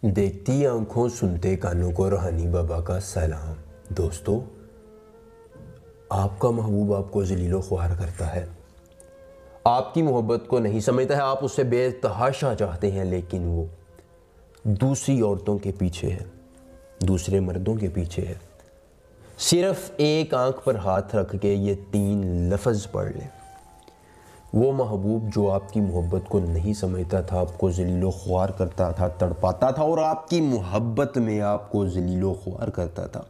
देखती आंखों सुनते कानों को रूहानी बाबा का सलाम। दोस्तों, आपका महबूब आपको जलीलो ख्वार करता है, आपकी मोहब्बत को नहीं समझता है, आप उससे बेतहाशा चाहते हैं, लेकिन वो दूसरी औरतों के पीछे है, दूसरे मर्दों के पीछे है। सिर्फ एक आंख पर हाथ रख के ये 3 लफ्ज़ पढ़ लें। वो महबूब जो आपकी मोहब्बत को नहीं समझता था, आपको जलीलो ख्वार करता था, तड़पाता था और आपकी मोहब्बत में आपको जलीलो ख्वार करता था।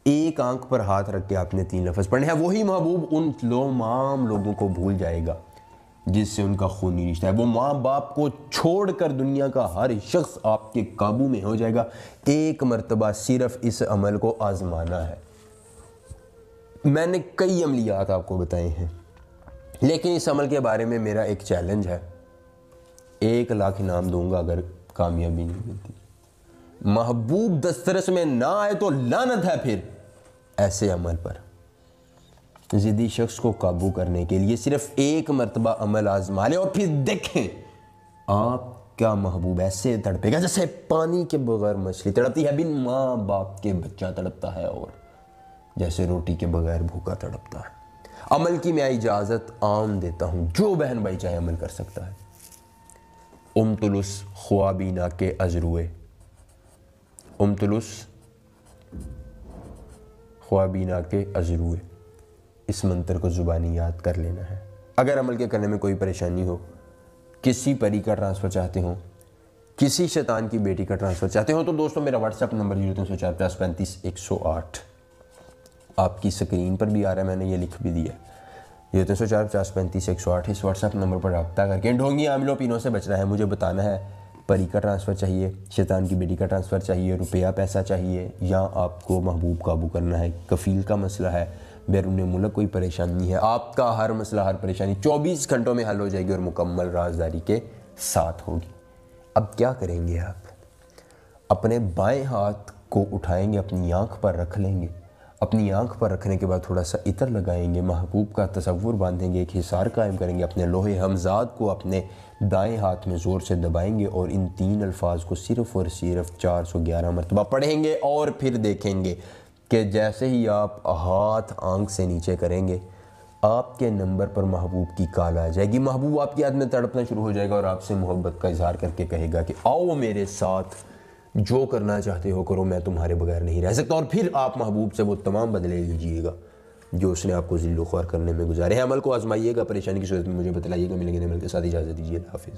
एक आंख पर हाथ रख के आपने 3 लफ्ज़ पढ़ने हैं। वही महबूब उन तमाम लोगों को भूल जाएगा जिससे उनका खूनी रिश्ता है। वो माँ बाप को छोड़कर दुनिया का हर शख्स आपके काबू में हो जाएगा। एक मर्तबा सिर्फ इस अमल को आजमाना है। मैंने कई अमलियात आपको बताए हैं, लेकिन इस अमल के बारे में मेरा एक चैलेंज है। 1 लाख इनाम दूंगा अगर कामयाबी नहीं मिलती। महबूब दस्तरस में ना आए तो लानत है फिर ऐसे अमल पर। जिद्दी शख्स को काबू करने के लिए सिर्फ एक मर्तबा अमल आजमा लें और फिर देखें आपका महबूब ऐसे तड़पेगा जैसे पानी के बगैर मछली तड़पती है, बिन माँ बाप के बच्चा तड़पता है, और जैसे रोटी के बगैर भूखा तड़पता है। अमल की मैं इजाज़त आम देता हूँ, जो बहन भाई चाहे अमल कर सकता है। उमतुलुस ख्वाबीना के अजरुए, उमतुलुस ख्वाबीना के अजरुए, इस मंत्र को ज़ुबानी याद कर लेना है। अगर अमल के करने में कोई परेशानी हो, किसी परी का ट्रांसफ़र चाहते हो, किसी शैतान की बेटी का ट्रांसफ़र चाहते हो, तो दोस्तों मेरा व्हाट्सएप नंबर 03045035 आपकी स्क्रीन पर भी आ रहा है, मैंने ये लिख भी दिया। 03045035 इस व्हाट्सएप नंबर पर रब्ता करके ढोंगी आमिलों पीनों से बचना है। मुझे बताना है परी का ट्रांसफ़र चाहिए, शैतान की बेटी का ट्रांसफ़र चाहिए, रुपया पैसा चाहिए, या आपको महबूब काबू करना है, कफ़ील का मसला है, बैरून मुल्क कोई परेशानी है। आपका हर मसला, हर परेशानी 24 घंटों में हल हो जाएगी और मुकम्मल राजदारी के साथ होगी। अब क्या करेंगे आप? अपने बाएं हाथ को उठाएंगे, अपनी आँख पर रख लेंगे। अपनी आँख पर रखने के बाद थोड़ा सा इतर लगाएंगे, महबूब का तसव्वुर बांधेंगे, एक हिसार कायम करेंगे, अपने लोहे हमजाद को अपने दाएं हाथ में ज़ोर से दबाएंगे और इन 3 अल्फाज को सिर्फ़ और सिर्फ 411 मरतबा पढ़ेंगे। और फिर देखेंगे कि जैसे ही आप हाथ आँख से नीचे करेंगे, आपके नंबर पर महबूब की कॉल आ जाएगी। महबूब आपकी याद में तड़पना शुरू हो जाएगा और आपसे मोहब्बत का इजहार करके कहेगा कि आओ मेरे साथ, जो करना चाहते हो करो, मैं तुम्हारे बगैर नहीं रह सकता। और फिर आप महबूब से वो तमाम बदले लीजिएगा जो उसने आपको ज़िल्लो ख्वार करने में गुजारे हैं। अमल को आजमाइएगा, परेशानी की सूरत में मुझे बतलाइएगा। मिलेंगे अमल के साथ, इजाज़त दीजिए, हाफिज़।